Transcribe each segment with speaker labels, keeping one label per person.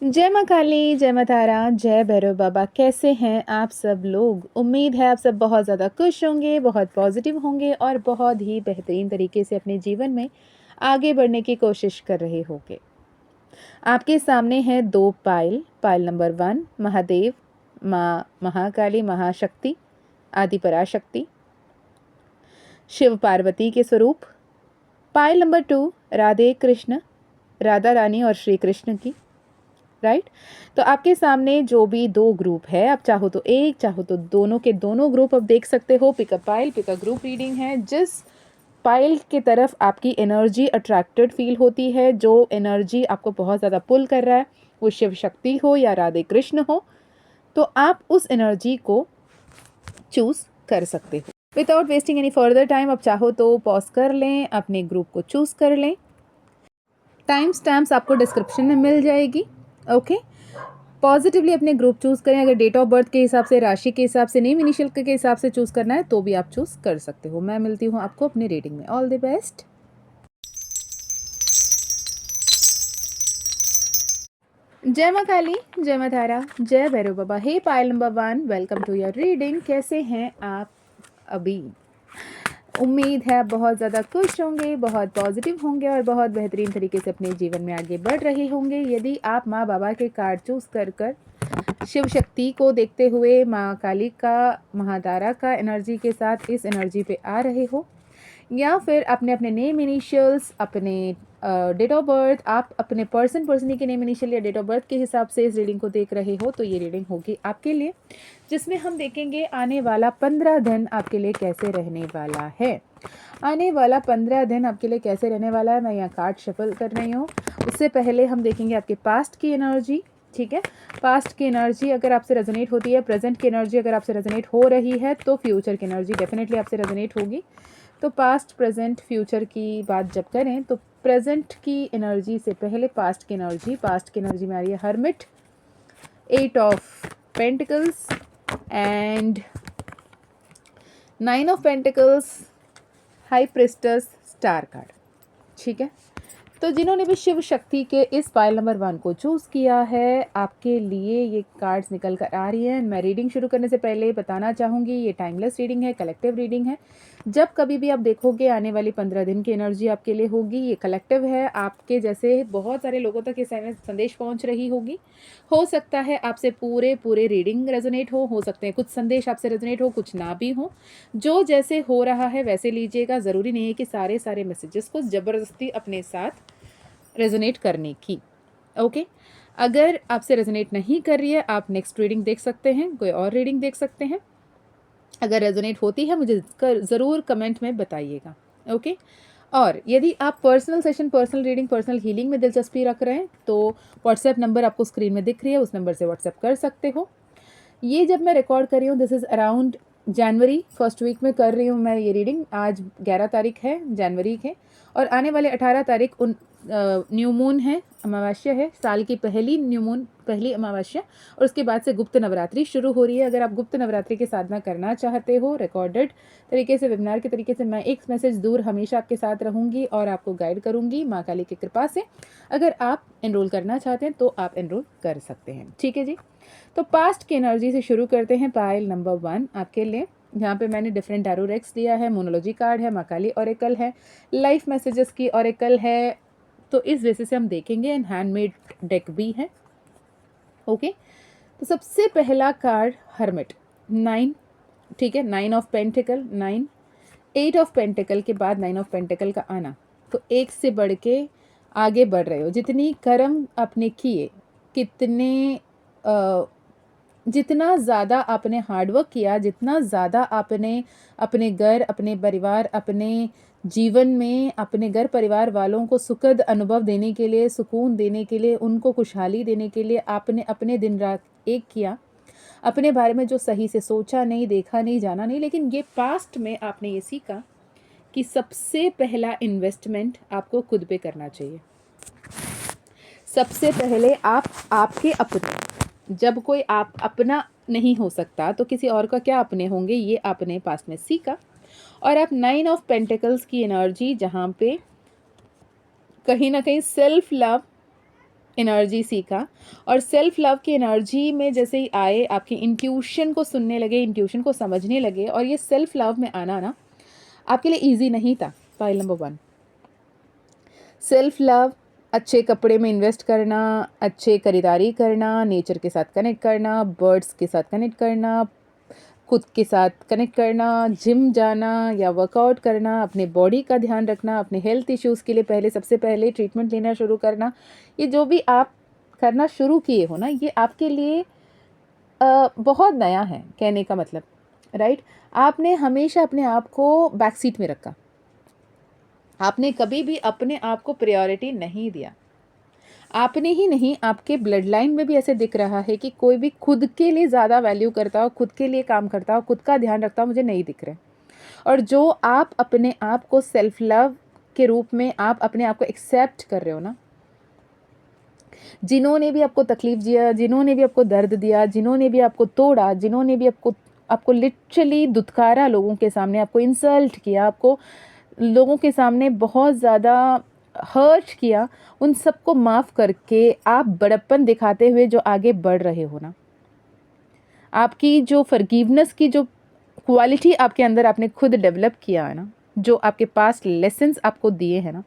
Speaker 1: जय माँ काली, जय माँ तारा, जय भैरव बाबा। कैसे हैं आप सब लोग? उम्मीद है आप सब बहुत ज़्यादा खुश होंगे, बहुत पॉजिटिव होंगे और बहुत ही बेहतरीन तरीके से अपने जीवन में आगे बढ़ने की कोशिश कर रहे होंगे। आपके सामने है 2 पायल। पायल नंबर 1 महादेव, माँ महाकाली, महाशक्ति, आदि पराशक्ति, शिव पार्वती के स्वरूप। पायल नंबर 2 राधे कृष्ण, राधा रानी और श्री कृष्ण की। राइट। तो आपके सामने जो भी 2 ग्रुप है, आप चाहो तो एक, चाहो तो दोनों के दोनों ग्रुप आप देख सकते हो। Pickup pile, pickup group reading है। जिस पाइल की तरफ आपकी एनर्जी अट्रैक्टेड फील होती है, जो एनर्जी आपको बहुत ज़्यादा पुल कर रहा है, वो शिव शक्ति हो या राधे कृष्ण हो, तो आप उस एनर्जी को चूज़ कर सकते हो। Without wasting any further time, आप चाहो तो पॉज कर लें, अपने ग्रुप को चूज़ कर लें। टाइम स्टैम्प्स आपको डिस्क्रिप्शन में मिल जाएगी। ओके। पॉजिटिवली अपने ग्रुप चूज़ करें। अगर डेट ऑफ बर्थ के हिसाब से, राशि के हिसाब से, नेम इनिशियल के हिसाब से चूज़ करना है तो भी आप चूज़ कर सकते हो। मैं मिलती हूँ आपको अपनी रीडिंग में। All the best. जय माँ काली, जय माँ तारा, जय भैरव बाबा। हे Payal number 1, welcome to your reading. कैसे हैं आप अभी? उम्मीद है आप बहुत ज़्यादा खुश होंगे, बहुत पॉजिटिव होंगे और बहुत बेहतरीन तरीके से अपने जीवन में आगे बढ़ रहे होंगे। यदि आप माँ बाबा के कार्ड चूज़ कर शिव शक्ति को देखते हुए माँ काली का, महातारा का एनर्जी के साथ इस एनर्जी पे आ रहे हो, या फिर अपने अपने नेम इनिशियल्स, अपने डेट ऑफ बर्थ, आप अपने पर्सनी के नेम इनिशियल या डेट ऑफ बर्थ के हिसाब से इस रीडिंग को देख रहे हो, तो ये रीडिंग होगी आपके लिए, जिसमें हम देखेंगे आने वाला 15 दिन आपके लिए कैसे रहने वाला है। आने वाला 15 दिन आपके लिए कैसे रहने वाला है, मैं यहाँ कार्ड शफल कर रही हूँ। उससे पहले हम देखेंगे आपके पास्ट की एनर्जी। ठीक है। पास्ट की एनर्जी अगर आपसे रेजोनेट होती है, प्रेजेंट की एनर्जी अगर आपसे रेजोनेट हो रही है, तो फ्यूचर की एनर्जी डेफिनेटली आपसे रेजोनेट होगी। तो पास्ट, प्रेजेंट, फ्यूचर की बात जब करें तो प्रेजेंट की एनर्जी से पहले पास्ट की एनर्जी। पास्ट की एनर्जी में आ रही है hermit, 8 of pentacles and 9 of pentacles, high priests, star card. ठीक है। तो जिन्होंने भी शिव शक्ति के इस पायल नंबर 1 को चूज़ किया है, आपके लिए ये कार्ड्स निकल कर आ रही हैं। मैं रीडिंग शुरू करने से पहले बताना चाहूँगी, ये टाइमलेस रीडिंग है, कलेक्टिव रीडिंग है। जब कभी भी आप देखोगे आने वाली 15 दिन की एनर्जी आपके लिए होगी। ये कलेक्टिव है, आपके जैसे बहुत सारे लोगों तक ये संदेश पहुँच रही होगी। हो सकता है आपसे पूरे रीडिंग रेजोनेट हो सकते हैं कुछ संदेश आपसे रेजोनेट हो, कुछ ना भी हो। जो जैसे हो रहा है वैसे लीजिएगा। ज़रूरी नहीं है कि सारे मैसेजेस को ज़बरदस्ती अपने साथ रेजोनेट करने की। ओके। अगर आपसे रेजोनेट नहीं कर रही है, आप नेक्स्ट रीडिंग देख सकते हैं, कोई और रीडिंग देख सकते हैं। अगर रेजोनेट होती है मुझे ज़रूर कमेंट में बताइएगा। ओके। और यदि आप personal session, personal reading, personal healing में दिलचस्पी रख रहे हैं, तो व्हाट्सएप नंबर आपको स्क्रीन में दिख रही है, उस नंबर से व्हाट्सएप कर सकते हो। ये जब मैं रिकॉर्ड कर रही हूँ, this is around January first week में कर रही हूँ मैं ये रीडिंग। आज 11 तारीख है जनवरी के, और आने वाले 18 तारीख न्यू मून है, अमावस्या है, साल की पहली न्यू मून, पहली अमावस्या। और उसके बाद से गुप्त नवरात्रि शुरू हो रही है। अगर आप गुप्त नवरात्रि की साधना करना चाहते हो, रिकॉर्डेड तरीके से, वेबिनार के तरीके से, मैं एक मैसेज दूर हमेशा आपके साथ रहूँगी और आपको गाइड करूँगी माँ काली की कृपा से। अगर आप एनरोल करना चाहते हैं तो आप एनरोल कर सकते हैं। ठीक है जी। तो पास्ट की एनर्जी से शुरू करते हैं। पायल नंबर 1 आपके लिए। यहाँ पे मैंने डिफरेंट टैरो रेक्स दिया है, मोनोलॉजी कार्ड है, माँ काली ऑरेकल है, लाइफ मैसेजेस की ऑरेकल है। तो इस बेसिस से हम देखेंगे, एंड हैंडमेड डेक भी है। ओके। तो सबसे पहला कार्ड हर्मिट 9। ठीक है। 9 ऑफ पेंटिकल, 9, 8 ऑफ पेंटिकल के बाद 9 ऑफ पेंटिकल का आना। तो एक से बढ़ के आगे बढ़ रहे हो। जितनी कर्म आपने किए, कितने जितना ज़्यादा आपने हार्डवर्क किया, जितना ज़्यादा आपने अपने घर, अपने परिवार, अपने जीवन में अपने घर परिवार वालों को सुखद अनुभव देने के लिए, सुकून देने के लिए, उनको खुशहाली देने के लिए आपने अपने दिन रात एक किया। अपने बारे में जो सही से सोचा नहीं, देखा नहीं, जाना नहीं, लेकिन ये पास्ट में आपने ये सीखा कि सबसे पहला इन्वेस्टमेंट आपको खुद पे करना चाहिए। सबसे पहले आप आपके अपने, जब कोई आप अपना नहीं हो सकता तो किसी और का क्या अपने होंगे, ये आपने पास्ट में सीखा। और आप 9 ऑफ पेंटिकल्स की एनर्जी, जहाँ पे कहीं ना कहीं सेल्फ लव, एनर्जी सीखा और सेल्फ लव की एनर्जी में जैसे ही आए, आपकी इंट्यूशन को सुनने लगे, इंट्यूशन को समझने लगे, और ये सेल्फ लव में आना ना आपके लिए ईजी नहीं था। फाइल नंबर 1, सेल्फ लव, अच्छे कपड़े में इन्वेस्ट करना, अच्छे खरीदारी करना, नेचर के साथ कनेक्ट करना, बर्ड्स के साथ कनेक्ट करना, खुद के साथ कनेक्ट करना, जिम जाना या वर्कआउट करना, अपने बॉडी का ध्यान रखना, अपने हेल्थ इश्यूज़ के लिए सबसे पहले ट्रीटमेंट लेना शुरू करना, ये जो भी आप करना शुरू किए हो ना, ये आपके लिए बहुत नया है कहने का मतलब, राइट। आपने हमेशा अपने आप को बैक सीट में रखा, आपने कभी भी अपने आप को प्रायोरिटी नहीं दिया। आपने ही नहीं, आपके ब्लड लाइन में भी ऐसे दिख रहा है कि कोई भी खुद के लिए ज़्यादा वैल्यू करता हो, खुद के लिए काम करता हो, खुद का ध्यान रखता हो, मुझे नहीं दिख रहे। और जो आप अपने आप को सेल्फ लव के रूप में आप अपने आप को एक्सेप्ट कर रहे हो ना, जिन्होंने भी आपको तकलीफ दिया, जिन्होंने भी आपको दर्द दिया, जिन्होंने भी आपको तोड़ा, जिन्होंने भी आपको लिटरली दुत्कारा, लोगों के सामने आपको इंसल्ट किया, आपको लोगों के सामने बहुत ज़्यादा हर्ट किया, उन सबको माफ़ करके आप बड़प्पन दिखाते हुए जो आगे बढ़ रहे हो ना, आपकी जो फॉरगिवनेस की जो क्वालिटी आपके अंदर आपने खुद डेवलप किया है ना, जो आपके पास लेसन्स आपको दिए हैं ना,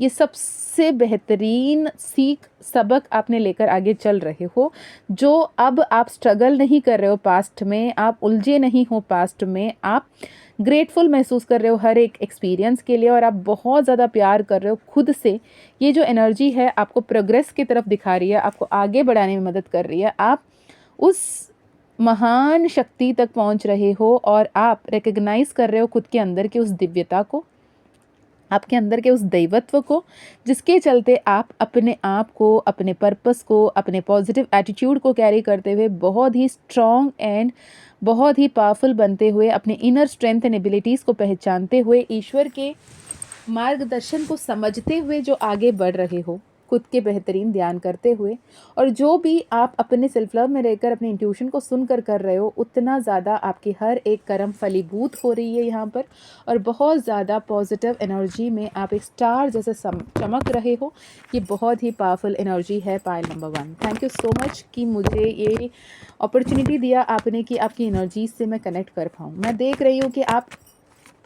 Speaker 1: ये सबसे बेहतरीन सीख सबक आपने लेकर आगे चल रहे हो। जो अब आप स्ट्रगल नहीं कर रहे हो पास्ट में, आप उलझे नहीं हो पास्ट में, आप ग्रेटफुल महसूस कर रहे हो हर एक एक्सपीरियंस के लिए, और आप बहुत ज़्यादा प्यार कर रहे हो खुद से। ये जो एनर्जी है आपको प्रोग्रेस की तरफ दिखा रही है, आपको आगे बढ़ाने में मदद कर रही है। आप उस महान शक्ति तक पहुंच रहे हो और आप रिकग्नाइज कर रहे हो खुद के अंदर की उस दिव्यता को, आपके अंदर के उस दैवत्व को, जिसके चलते आप अपने आप को, अपने पर्पस को, अपने पॉजिटिव एटीट्यूड को कैरी करते हुए बहुत ही स्ट्रॉन्ग एंड बहुत ही पावरफुल बनते हुए, अपने इनर स्ट्रेंथ एंड एबिलिटीज़ को पहचानते हुए, ईश्वर के मार्गदर्शन को समझते हुए जो आगे बढ़ रहे हो, खुद के बेहतरीन ध्यान करते हुए, और जो भी आप अपने सेल्फ लव में रहकर अपने इंट्यूशन को सुनकर कर रहे हो, उतना ज़्यादा आपकी हर एक कर्म फलीभूत हो रही है यहाँ पर, और बहुत ज़्यादा पॉजिटिव एनर्जी में आप एक स्टार जैसे चमक रहे हो। ये बहुत ही पावरफुल एनर्जी है पायल number 1। Thank you so much कि मुझे ये अपॉर्चुनिटी दिया आपने कि आपकी एनर्जी से मैं कनेक्ट कर पाऊँ। मैं देख रही हूँ कि आप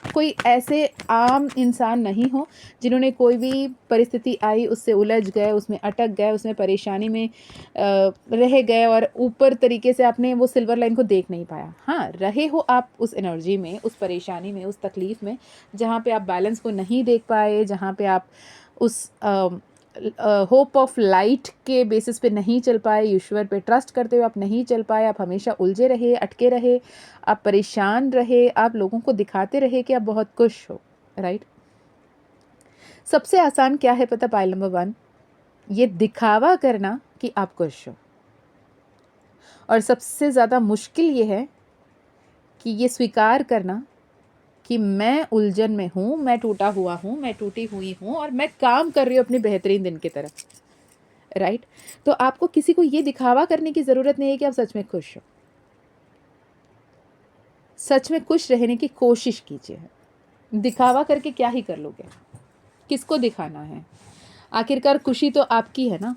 Speaker 1: कोई ऐसे आम इंसान नहीं हो जिन्होंने कोई भी परिस्थिति आई उससे उलझ गए, उसमें अटक गए, उसमें परेशानी में रह गए, और ऊपर तरीके से आपने वो सिल्वर लाइन को देख नहीं पाया। हाँ, रहे हो आप उस एनर्जी में, उस परेशानी में, उस तकलीफ़ में, जहाँ पे आप बैलेंस को नहीं देख पाए, जहाँ पे आप उस होप ऑफ लाइट के बेसिस पे नहीं चल पाए, ईश्वर पे ट्रस्ट करते हुए आप नहीं चल पाए, आप हमेशा उलझे रहे, अटके रहे, आप परेशान रहे, आप लोगों को दिखाते रहे कि आप बहुत खुश हो, राइट। सबसे आसान क्या है पता पायल नंबर 1? ये दिखावा करना कि आप खुश हो, और सबसे ज़्यादा मुश्किल ये है कि ये स्वीकार करना कि मैं उलझन में हूँ, मैं टूटा हुआ हूँ, मैं टूटी हुई हूँ, और मैं काम कर रही हूँ अपने बेहतरीन दिन की तरफ, राइट। तो आपको किसी को ये दिखावा करने की ज़रूरत नहीं है कि आप सच में खुश हो। सच में खुश रहने की कोशिश कीजिए। दिखावा करके क्या ही कर लोगे, किसको दिखाना है? आखिरकार खुशी तो आपकी है ना।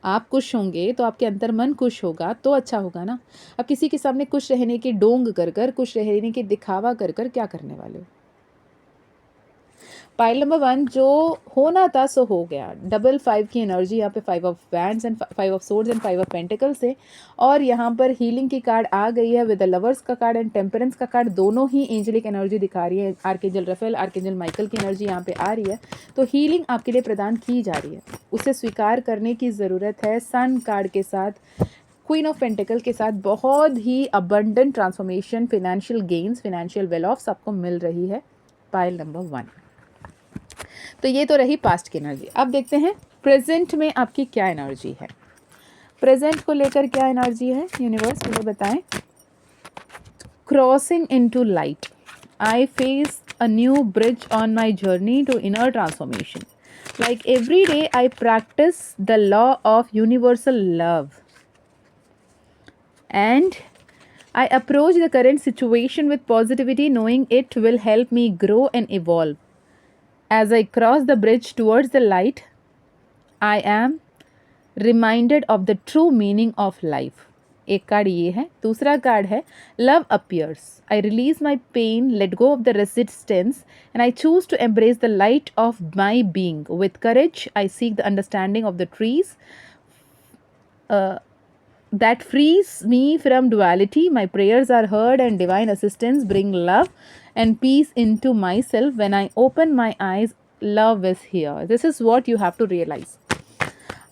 Speaker 1: आप खुश होंगे तो आपके अंतर मन खुश होगा तो अच्छा होगा ना। अब किसी के सामने खुश रहने की डोंग कर कर, खुश रहने की दिखावा कर कर क्या करने वाले हो? पाइल नंबर 1 जो होना था सो हो गया। डबल 5 की एनर्जी यहाँ पे 5 of wands and 5 of swords and 5 of pentacles है, और यहाँ पर हीलिंग की कार्ड आ गई है विद द लवर्स का कार्ड एंड टेम्परेंस का कार्ड। दोनों ही एंजेलिक एनर्जी दिखा रही है। आर्कएंजल रफेल, आर्कएंजल माइकल की एनर्जी यहाँ पे आ रही है। तो हीलिंग आपके लिए प्रदान की जा रही है, उसे स्वीकार करने की ज़रूरत है। सन कार्ड के साथ, क्वीन ऑफ पेंटिकल के साथ बहुत ही abundant transformation, financial gains, financial well offs आपको मिल रही है पाइल नंबर 1। तो ये तो रही पास्ट की एनर्जी। अब देखते हैं प्रेजेंट में आपकी क्या एनर्जी है। प्रेजेंट को लेकर क्या एनर्जी है, यूनिवर्स मुझे बताएं। Crossing into light, I face a new bridge on my journey to inner transformation. Like every day I practice the law of universal love and I approach the current situation with positivity, knowing it will help me grow and evolve. As I cross the bridge towards the light, I am reminded of the true meaning of life. एक card ये है। दूसरा card है love appears, I release my pain, let go of the resistance and I choose to embrace the light of my being with courage, I seek the understanding of the trees that frees me from duality. My prayers are heard and divine assistance bring love and peace into myself. When I open my eyes, love is here. This is what you have to realize.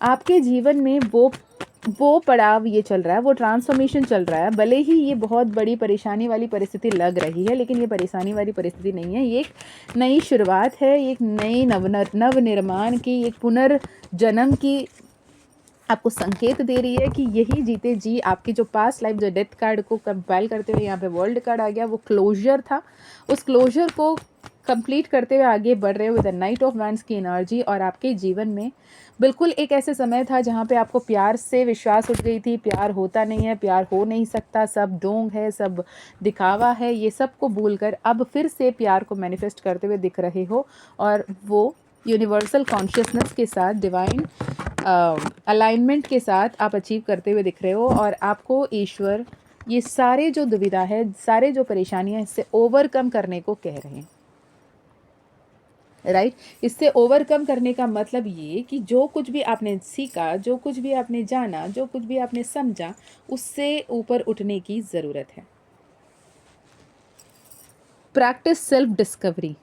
Speaker 1: आपके जीवन में वो पड़ाव ये चल रहा है, वो ट्रांसफॉर्मेशन चल रहा है। भले ही ये बहुत बड़ी परेशानी वाली परिस्थिति लग रही है, लेकिन ये परेशानी वाली परिस्थिति नहीं है। ये एक नई शुरुआत है, एक नई नवनिर्माण की, एक पुनर्जन्म की आपको संकेत दे रही है कि यही जीते जी आपकी जो पास्ट लाइफ, जो डेथ कार्ड को कंपेल करते हुए यहाँ पे वर्ल्ड कार्ड आ गया, वो क्लोजर था। उस क्लोजर को कंप्लीट करते हुए आगे बढ़ रहे हो with the night of wands की एनर्जी। और आपके जीवन में बिल्कुल एक ऐसे समय था जहाँ पे आपको प्यार से विश्वास उठ गई थी, प्यार होता नहीं है, प्यार हो नहीं सकता, सब ढोंग है, सब दिखावा है, ये सब को भूलकर अब फिर से प्यार को मैनिफेस्ट करते हुए दिख रहे हो। और वो यूनिवर्सल कॉन्शियसनेस के साथ, डिवाइन अलाइनमेंट के साथ आप अचीव करते हुए दिख रहे हो। और आपको ईश्वर ये सारे जो दुविधा है, सारे जो परेशानियां, इससे ओवरकम करने को कह रहे हैं, राइट। इससे ओवरकम करने का मतलब ये कि जो कुछ भी आपने सीखा, जो कुछ भी आपने जाना, जो कुछ भी आपने समझा, उससे ऊपर उठने की ज़रूरत है। प्रैक्टिस सेल्फ डिस्कवरी,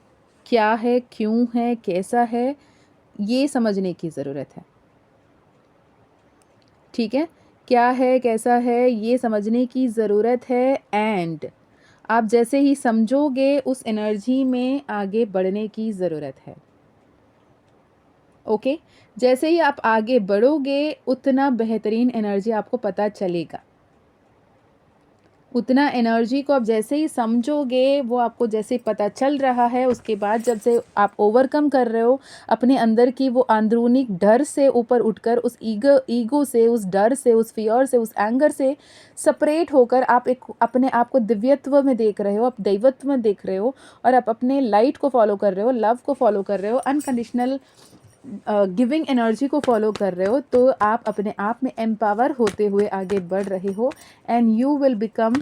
Speaker 1: क्या है, क्यों है, कैसा है, ये समझने की ज़रूरत है। ठीक है, क्या है, कैसा है, ये समझने की ज़रूरत है। एंड आप जैसे ही समझोगे, उस एनर्जी में आगे बढ़ने की ज़रूरत है। ओके, जैसे ही आप आगे बढ़ोगे, उतना बेहतरीन एनर्जी आपको पता चलेगा। उतना एनर्जी को आप जैसे ही समझोगे, वो आपको जैसे पता चल रहा है, उसके बाद जब से आप ओवरकम कर रहे हो अपने अंदर की वो अंदरूनी डर से ऊपर उठकर, उस ईगो से, उस डर से, उस फियर से, उस एंगर से सेपरेट होकर आप एक अपने आप को दिव्यत्व में देख रहे हो, आप दैवत्व में देख रहे हो, और आप अपने लाइट को फॉलो कर रहे हो, लव को फॉलो कर रहे हो, अनकंडीशनल गिविंग एनर्जी को फॉलो कर रहे हो, तो आप अपने आप में एम्पावर होते हुए आगे बढ़ रहे हो। And you will become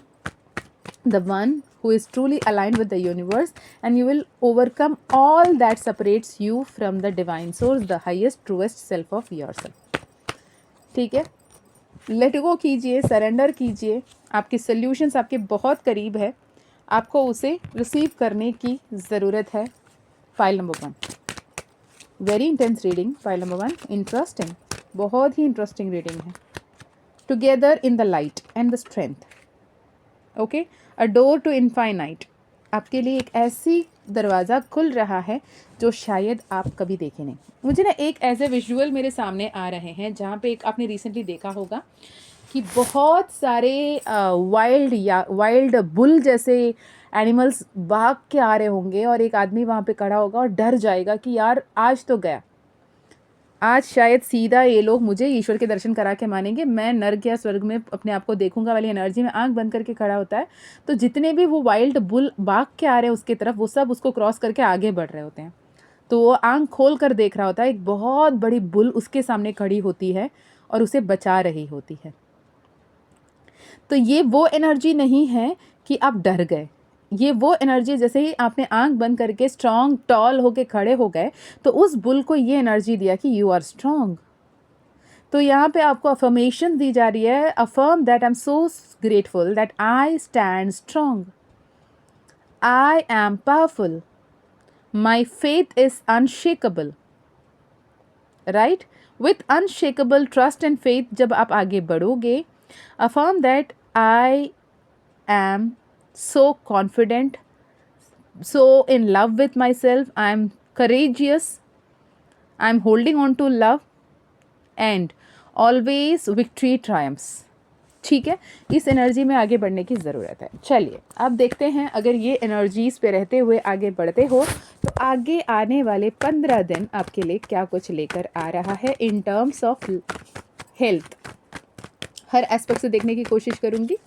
Speaker 1: the one who is truly aligned with the universe, and you will overcome all that separates you from the divine source, the highest truest self of yourself. ठीक है, let go कीजिए, surrender कीजिए। आपकी solutions आपके बहुत करीब है, आपको उसे रिसीव करने की ज़रूरत है। File number 1, very intense reading. File number 1 interesting, बहुत ही इंटरेस्टिंग रीडिंग है। Together in the light and the strength. Okay, a door to infinite, आपके लिए एक ऐसी दरवाज़ा खुल रहा है जो शायद आप कभी देखे नहीं। मुझे ना एक ऐसे विजुअल मेरे सामने आ रहे हैं जहाँ पे एक आपने रिसेंटली देखा होगा कि बहुत सारे वाइल्ड बुल जैसे एनिमल्स भाग के आ रहे होंगे, और एक आदमी वहाँ पे खड़ा होगा और डर जाएगा कि यार आज तो गया, आज शायद सीधा ये लोग मुझे ईश्वर के दर्शन करा के मानेंगे, मैं नर्क या स्वर्ग में अपने आप को देखूंगा वाली एनर्जी में आंख बंद करके खड़ा होता है। तो जितने भी वो वाइल्ड बुल भाग के आ रहे हैं उसके तरफ, वो सब उसको क्रॉस करके आगे बढ़ रहे होते हैं। तो वो आंख खोल कर देख रहा होता है, एक बहुत बड़ी बुल उसके सामने खड़ी होती है और उसे बचा रही होती है। तो ये वो एनर्जी नहीं है कि आप डर गए, ये वो एनर्जी जैसे ही आपने आंख बंद करके स्ट्रॉन्ग टॉल होके खड़े हो गए, तो उस बुल को ये एनर्जी दिया कि यू आर स्ट्रॉन्ग। तो यहाँ पे आपको अफर्मेशन दी जा रही है, affirm that I am so grateful that I stand strong, I am powerful, my faith is unshakeable. Right, with unshakeable trust and faith जब आप आगे बढ़ोगे, affirm that I am so confident, so in love with myself, I am courageous, I am holding on to love, and always victory triumphs. ठीक है, इस energy में आगे बढ़ने की ज़रूरत है। चलिए अब देखते हैं, अगर ये एनर्जीज़ पे रहते हुए आगे बढ़ते हो तो आगे आने वाले 15 दिन आपके लिए क्या कुछ लेकर आ रहा है in terms of health. Her aspect से देखने की कोशिश करूँगी।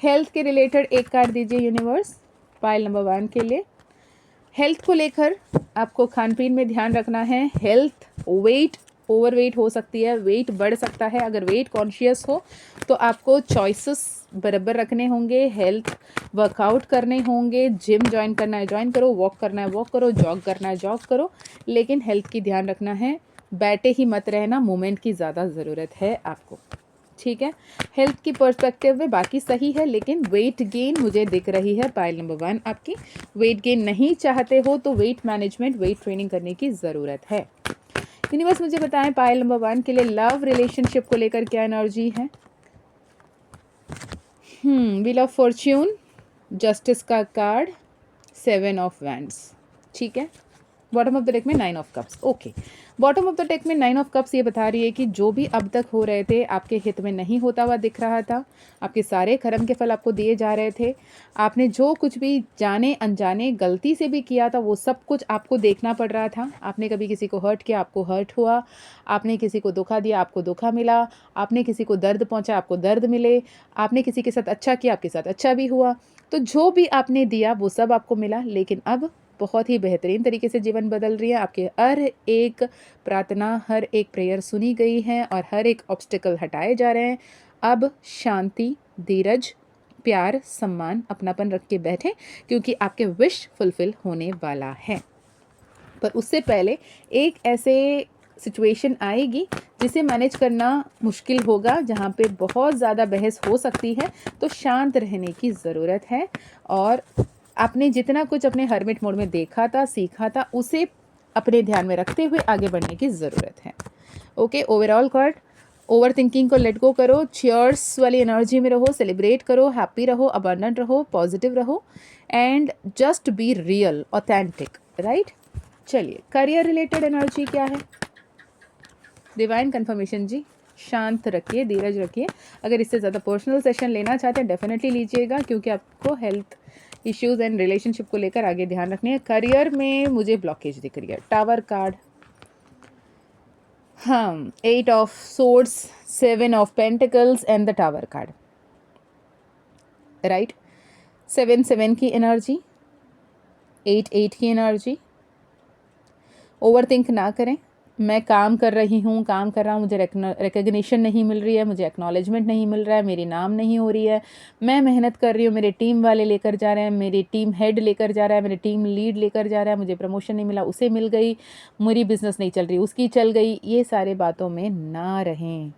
Speaker 1: हेल्थ के रिलेटेड एक कार्ड दीजिए यूनिवर्स, पाइल नंबर 1 के लिए। हेल्थ को लेकर आपको खान पीन में ध्यान रखना है, हेल्थ, वेट, ओवरवेट हो सकती है, वेट बढ़ सकता है। अगर वेट कॉन्शियस हो तो आपको चॉइसेस बराबर रखने होंगे, हेल्थ वर्कआउट करने होंगे, जिम ज्वाइन करना है ज्वाइन करो, वॉक करना है वॉक करो, जॉग करना है जॉग करो, लेकिन हेल्थ की ध्यान रखना है, बैठे ही मत रहना, मूवमेंट की ज़्यादा ज़रूरत है आपको, ठीक है। हेल्थ की पर्सपेक्टिव में बाकी सही है, लेकिन वेट गेन मुझे दिख रही है पाइल नंबर 1 आपकी। वेट गेन नहीं चाहते हो तो वेट मैनेजमेंट, वेट ट्रेनिंग करने की ज़रूरत है। यूनिवर्स मुझे बताएं पाइल नंबर 1 के लिए लव रिलेशनशिप को लेकर क्या एनर्जी है। व्हील ऑफ फॉर्च्यून, जस्टिस का कार्ड, 7 ऑफ वैंड्स, ठीक है। बॉटम ऑफ द डेक में 9 of cups, okay. Bottom of the deck में 9 ऑफ कप्स ये बता रही है कि जो भी अब तक हो रहे थे आपके हित में नहीं होता हुआ दिख रहा था। आपके सारे कर्म के फल आपको दिए जा रहे थे। आपने जो कुछ भी जाने अनजाने गलती से भी किया था वो सब कुछ आपको देखना पड़ रहा था। आपने कभी किसी को हर्ट किया, आपको हर्ट हुआ। आपने किसी को धोखा दिया, आपको धोखा मिला। आपने किसी को दर्द पहुंचा, आपको दर्द मिले। आपने किसी के साथ अच्छा किया, आपके साथ अच्छा भी हुआ। तो जो भी आपने दिया वो सब आपको मिला, लेकिन अब बहुत ही बेहतरीन तरीके से जीवन बदल रही है। आपके हर एक प्रार्थना, हर एक प्रेयर सुनी गई है और हर एक ऑब्स्टिकल हटाए जा रहे हैं। अब शांति, धीरज, प्यार, सम्मान, अपनापन रख के बैठे, क्योंकि आपके विश फुलफिल होने वाला है। पर उससे पहले एक ऐसे सिचुएशन आएगी जिसे मैनेज करना मुश्किल होगा, जहाँ पे बहुत ज़्यादा बहस हो सकती है, तो शांत रहने की ज़रूरत है। और आपने जितना कुछ अपने हर्मिट मोड में देखा था, सीखा था, उसे अपने ध्यान में रखते हुए आगे बढ़ने की ज़रूरत है। Okay, overall card, over thinking को लेट गो करो, चीयर्स वाली एनर्जी में रहो, सेलिब्रेट करो, हैप्पी रहो, अबंडेंट रहो, पॉजिटिव रहो and just be real, authentic, right. चलिए, करियर रिलेटेड एनर्जी क्या है। डिवाइन कंफर्मेशन जी, शांत रखिए, धीरज रखिए। अगर इससे ज़्यादा पर्सनल सेशन लेना चाहते हैं डेफिनेटली लीजिएगा, क्योंकि आपको हेल्थ इश्यूज एंड रिलेशनशिप को लेकर आगे ध्यान रखनी है। करियर में मुझे ब्लॉकेज दिख रही है। टावर कार्ड, हाँ, 8 of swords, 7 of pentacles and the tower card, right. 7 की एनर्जी, 8 की एनर्जी। ओवर थिंक ना करें। मैं काम कर रही हूँ, काम कर रहा हूँ, मुझे रिकग्निशन नहीं मिल रही है, मुझे एक्नॉलेजमेंट नहीं मिल रहा है, मेरी नाम नहीं हो रही है। मैं मेहनत कर रही हूँ, मेरे टीम वाले लेकर जा रहे हैं, मेरी टीम हेड लेकर जा रहा है, मेरी टीम लीड लेकर जा रहा है, मुझे प्रमोशन नहीं मिला, उसे मिल गई, मेरी बिजनेस नहीं चल रही, उसकी चल गई। ये सारे बातों में ना रहें।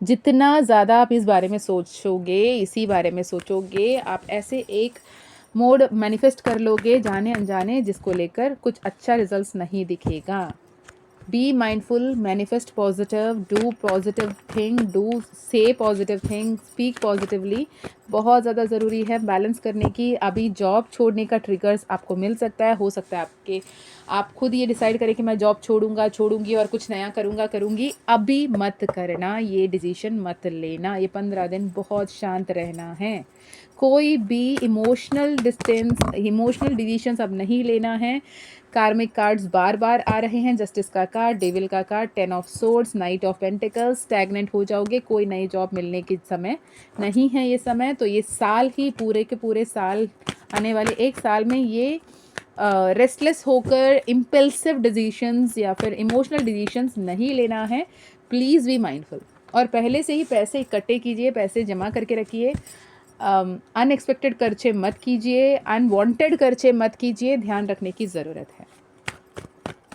Speaker 1: जितना ज़्यादा आप इस बारे में सोचोगे, इसी बारे में सोचोगे, आप ऐसे एक मोड मैनिफेस्ट कर लोगे जाने अनजाने, जिसको लेकर कुछ अच्छा रिजल्ट्स नहीं दिखेगा। Be mindful, manifest positive, do positive thing, do से पॉजिटिव थिंग, स्पीक पॉजिटिवली, बहुत ज़्यादा ज़रूरी है बैलेंस करने की। अभी जॉब छोड़ने का ट्रिगर्स आपको मिल सकता है, हो सकता है आप खुद ये डिसाइड करें कि मैं जॉब छोड़ूंगा, छोड़ूंगी और कुछ नया करूंगा, करूंगी। अभी मत करना, ये डिसीजन मत लेना। ये 15 दिन बहुत शांत रहना है। कोई भी इमोशनल डिसीजंस अब नहीं लेना है। कार्मिक कार्ड्स बार बार आ रहे हैं, जस्टिस का कार्ड, डेविल का card, 10 of swords, night of pentacles. Stagnant हो जाओगे, कोई नई जॉब मिलने के समय नहीं है ये समय। तो ये साल ही, पूरे के पूरे साल, आने वाले एक साल में ये रेस्टलेस होकर इम्पल्सिव डिसीजंस या फिर इमोशनल डिसीजंस नहीं लेना है। Please be mindful. और पहले से ही पैसे इकट्ठे कीजिए, पैसे जमा करके रखिए। अनएक्सपेक्टेड खर्चे मत कीजिए, अनवांटेड खर्चे मत कीजिए, ध्यान रखने की ज़रूरत है,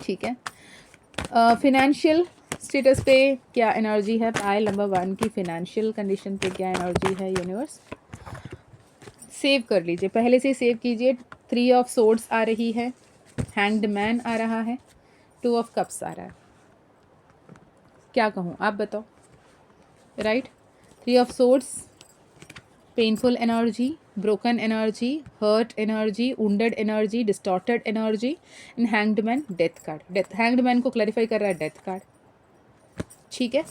Speaker 1: ठीक है। फिनेंशियल स्टेटस पे क्या एनर्जी है। पाइल नंबर 1 की फिनेंशियल कंडीशन पे क्या एनर्जी है यूनिवर्स। सेव कर लीजिए, पहले से सेव कीजिए। 3 ऑफ सोर्ड्स आ रही है, हैंग्ड मैन आ रहा है, 2 ऑफ कप्स आ रहा है। क्या कहूँ, आप बताओ, right. 3 of swords, painful energy, broken energy, hurt energy, wounded energy, distorted energy, in hanged man, death card. Death, hanged man को क्लैरिफाई कर रहा है डेथ कार्ड, ठीक है।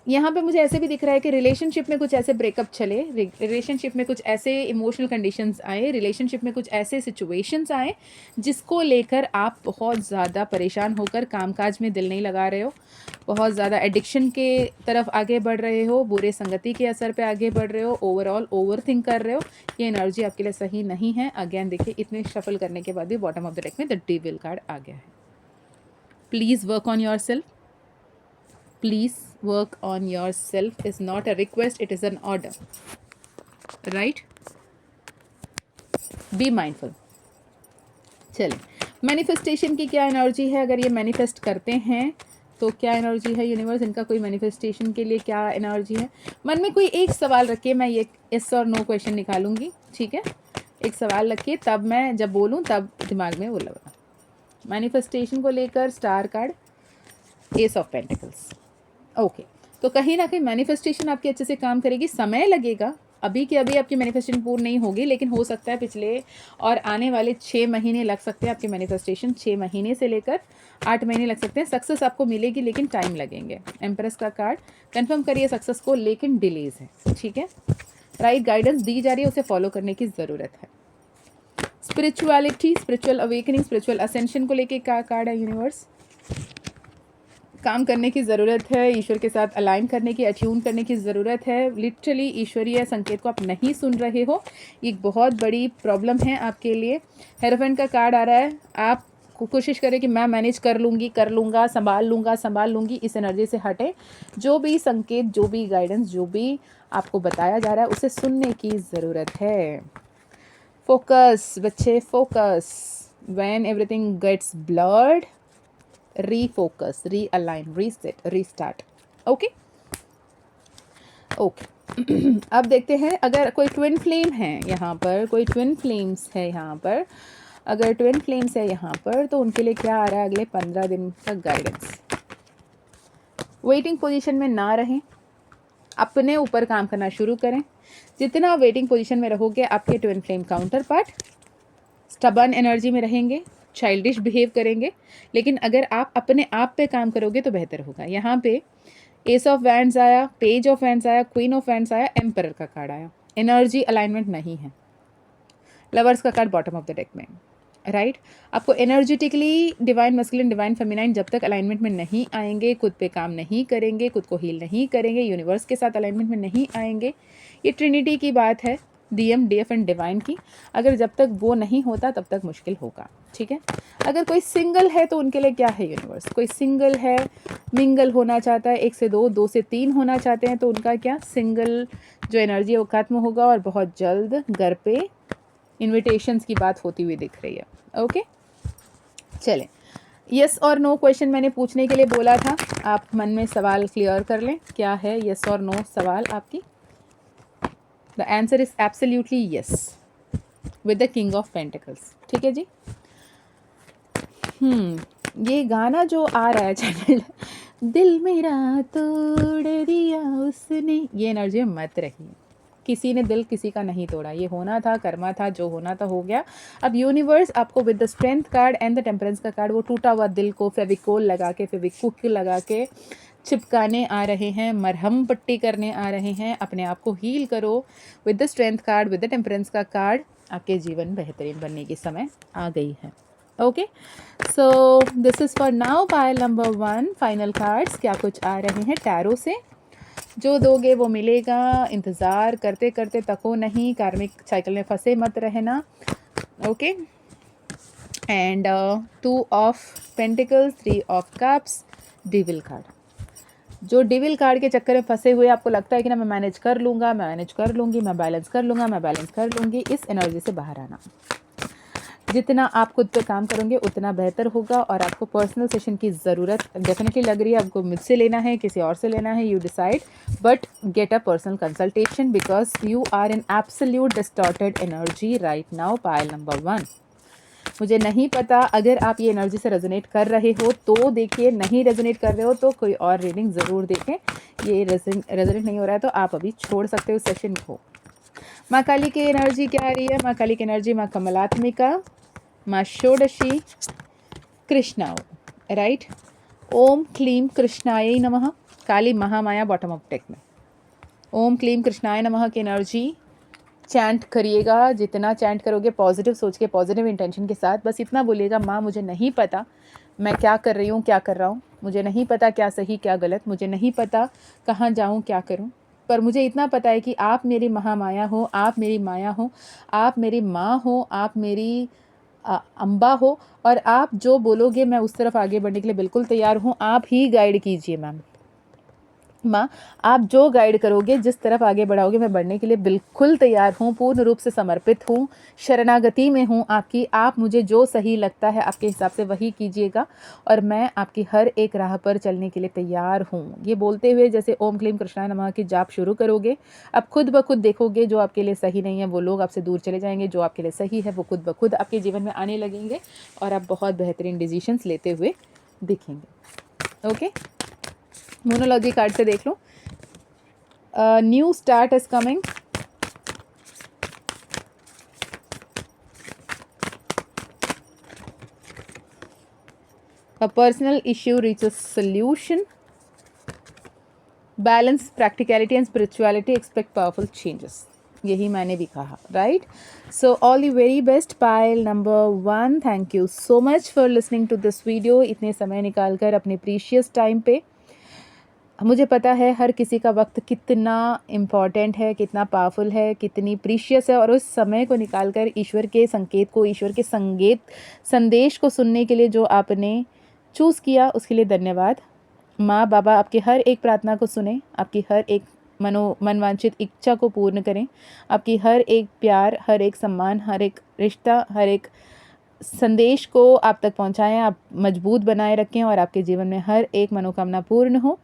Speaker 1: यहाँ पे मुझे ऐसे भी दिख रहा है कि रिलेशनशिप में कुछ ऐसे ब्रेकअप चले, रिलेशनशिप में कुछ ऐसे इमोशनल कंडीशंस आए, रिलेशनशिप में कुछ ऐसे सिचुएशंस आए जिसको लेकर आप बहुत ज़्यादा परेशान होकर कामकाज में दिल नहीं लगा रहे हो, बहुत ज़्यादा एडिक्शन के तरफ आगे बढ़ रहे हो, बुरे संगति के असर पे आगे बढ़ रहे हो, ओवरऑल ओवर थिंक कर रहे हो। ये एनर्जी आपके लिए सही नहीं है। अगेन देखिए, इतने शफल करने के बाद भी बॉटम ऑफ द डेक में द डेविल कार्ड आ गया है। Please work on yourself. Please work on yourself is not a request, it is an order. Right? Be mindful. चलें, मैनिफेस्टेशन की क्या एनर्जी है? अगर ये मैनिफेस्ट करते हैं तो क्या एनर्जी है यूनिवर्स? इनका कोई मैनिफेस्टेशन के लिए क्या एनर्जी है? मन में कोई एक सवाल रखिए, मैं ये यस और नो क्वेश्चन निकालूंगी, ठीक है? एक सवाल रखिए, तब मैं जब बोलूं तब दिमाग में वो लगा। मैनिफेस्टेशन को लेकर star card, S of pentacles. Okay, तो कहीं ना कहीं मैनिफेस्टेशन आपकी अच्छे से काम करेगी। समय लगेगा, अभी के अभी आपकी मैनिफेस्टेशन पूर्ण नहीं होगी, लेकिन हो सकता है पिछले और आने वाले 6 महीने लग सकते हैं आपकी मैनिफेस्टेशन। 6 महीने से लेकर 8 महीने लग सकते हैं। सक्सेस आपको मिलेगी लेकिन टाइम लगेंगे। एम्प्रेस का कार्ड, कंफर्म करिए सक्सेस को, लेकिन डिलेज है, ठीक है? राइट गाइडेंस दी जा रही है, उसे फॉलो करने की ज़रूरत है। Spirituality, spiritual awakening, spiritual ascension को लेके क्या कार्ड है यूनिवर्स? काम करने की ज़रूरत है, ईश्वर के साथ अलाइन करने की, अट्यून करने की ज़रूरत है। लिटरली ईश्वरीय संकेत को आप नहीं सुन रहे हो, ये एक बहुत बड़ी प्रॉब्लम है आपके लिए। हेरोफेंट का कार्ड आ रहा है, आप कोशिश करें कि मैं मैनेज कर लूँगी, कर लूँगा, संभाल लूँगी, इस एनर्जी से हटें। जो भी संकेत, जो भी गाइडेंस, जो भी आपको बताया जा रहा है, उसे सुनने की ज़रूरत है। फोकस बच्चे, focus. When everything gets blurred, refocus, realign, reset, restart. Okay okay. अब देखते हैं, अगर कोई ट्विन फ्लेम है यहाँ पर, कोई ट्विन फ्लेम्स है यहाँ पर, अगर ट्विन फ्लेम्स है यहाँ पर, तो उनके लिए क्या आ रहा है अगले 15 दिन का गाइडेंस? वेटिंग पोजीशन में ना रहें, अपने ऊपर काम करना शुरू करें। जितना वेटिंग पोजीशन में रहोगे, आपके twin flame counter part stubborn energy में रहेंगे, चाइल्डिश बिहेव करेंगे, लेकिन अगर आप अपने आप पे काम करोगे तो बेहतर होगा। यहाँ पे एस ऑफ वैंड्स आया, पेज ऑफ वैंड्स आया, क्वीन ऑफ वैंड्स आया, एम्परर का कार्ड आया। एनर्जी अलाइनमेंट नहीं है। लवर्स का card bottom of the deck में, राइट? आपको energetically divine masculine, divine feminine जब तक अलाइनमेंट में नहीं आएंगे, खुद पे काम नहीं करेंगे, खुद को हील नहीं करेंगे, यूनिवर्स के साथ अलाइनमेंट में नहीं आएंगे, ये ट्रिनिटी की बात है, डीएम, डीएफ एंड डिवाइन की। अगर जब तक वो नहीं होता तब तक मुश्किल होगा, ठीक है? अगर कोई सिंगल है तो उनके लिए क्या है यूनिवर्स? कोई सिंगल है, मिंगल होना चाहता है, 1 से 2, 2 से 3 होना चाहते हैं, तो उनका क्या, सिंगल जो एनर्जी है वो खत्म होगा और बहुत जल्द घर पे इन्विटेशंस की बात होती हुई दिख रही है। ओके, चलें, यस और नो क्वेश्चन मैंने पूछने के लिए बोला था, आप मन में सवाल क्लियर कर लें। क्या है यस और नो सवाल आपकी? The answer is absolutely yes with the king of pentacles, ठीक है जी? ये गाना जो आ रहा है चैनल, दिल मेरा तोड़ दिया उसने, ये एनर्जी मत रही। किसी ने दिल किसी का नहीं तोड़ा, ये होना था, कर्मा था, जो होना था हो गया। अब यूनिवर्स आपको with the strength card and the temperance का कार्ड, वो टूटा हुआ दिल को फेविकोल लगा के, फेविक्विक लगा के चिपकाने आ रहे हैं, मरहम पट्टी करने आ रहे हैं। अपने आप को हील करो with the strength card, with the temperance का कार्ड। आपके जीवन बेहतरीन बनने की समय आ गई है। Okay, so this is for now pile number 1, final cards क्या कुछ आ रहे हैं टैरो से। जो दोगे वो मिलेगा, इंतज़ार करते करते तको नहीं, कार्मिक साइकिल में फंसे मत रहना। Okay, and 2 of pentacles, 3 of cups, डिविल card. जो डिविल कार्ड के चक्कर में फंसे हुए आपको लगता है कि ना मैं मैनेज कर लूँगा, मैं मैनेज कर लूँगी, मैं बैलेंस कर लूँगा, मैं बैलेंस कर लूँगी, इस एनर्जी से बाहर आना। जितना आप खुद पे काम करोगे उतना बेहतर होगा। और आपको पर्सनल सेशन की ज़रूरत डेफिनेटली लग रही है, आपको मुझसे लेना है, किसी और से लेना है, you decide, but get a personal consultation because you are in absolute distorted energy right now, pile number 1। मुझे नहीं पता, अगर आप ये एनर्जी से रेजोनेट कर रहे हो तो देखिए, नहीं रेजोनेट कर रहे हो तो कोई और रीडिंग ज़रूर देखें। ये रेजोनेट नहीं हो रहा है तो आप अभी छोड़ सकते हो सेशन को। माँ काली की एनर्जी क्या आ रही है? माँ काली की एनर्जी, माँ कमलात्मिका, माँ षोडशी, कृष्णाओ, राइट? ओम क्लीम कृष्णाय नमः, काली महामाया बॉटम ऑफ टेक में। ओम क्लीम कृष्णाय नमः की एनर्जी चैंट करिएगा। जितना चैंट करोगे पॉजिटिव सोच के, पॉजिटिव इंटेंशन के साथ, बस इतना बोलिएगा, माँ मुझे नहीं पता मैं क्या कर रही हूँ, क्या कर रहा हूँ, मुझे नहीं पता क्या सही क्या गलत, मुझे नहीं पता कहाँ जाऊँ, क्या करूँ, पर मुझे इतना पता है कि आप मेरी महामाया हो, आप मेरी माया हो, आप मेरी माँ हो, आप मेरी अम्बा हो और आप जो बोलोगे मैं उस तरफ आगे बढ़ने के लिए बिल्कुल तैयार हूँ। आप ही गाइड कीजिए मैम। माँ, आप जो गाइड करोगे, जिस तरफ आगे बढ़ाओगे, मैं बढ़ने के लिए बिल्कुल तैयार हूँ, पूर्ण रूप से समर्पित हूँ, शरणागति में हूँ आपकी। आप मुझे जो सही लगता है आपके हिसाब से वही कीजिएगा और मैं आपकी हर एक राह पर चलने के लिए तैयार हूँ। ये बोलते हुए जैसे ओम क्लीम कृष्णाय नमः की जाप शुरू करोगे, आप खुद ब खुद देखोगे जो आपके लिए सही नहीं है वो लोग आपसे दूर चले जाएंगे, जो आपके लिए सही है वो खुद ब खुद आपके जीवन में आने लगेंगे और आप बहुत बेहतरीन डिसीजंस लेते हुए दिखेंगे। ओके, मोनोलॉजी कार्ड से देख लो। New start is coming. A personal issue reaches solution. Balance, practicality and spirituality, expect powerful changes. यही मैंने भी कहा, right? So all the very best pile number 1। Thank you so much for listening to this video. इतने समय निकाल कर अपने precious time पे। मुझे पता है हर किसी का वक्त कितना इम्पॉर्टेंट है, कितना पावरफुल है, कितनी प्रीशियस है और उस समय को निकाल कर ईश्वर के संकेत को, ईश्वर के संदेश को सुनने के लिए जो आपने चूज़ किया उसके लिए धन्यवाद। माँ बाबा आपकी हर एक प्रार्थना को सुने, आपकी हर एक मनवांछित इच्छा को पूर्ण करें, आपकी हर एक प्यार, हर एक सम्मान, हर एक रिश्ता, हर एक संदेश को आप तक पहुँचाएँ, आप मजबूत बनाए रखें और आपके जीवन में हर एक मनोकामना पूर्ण हो।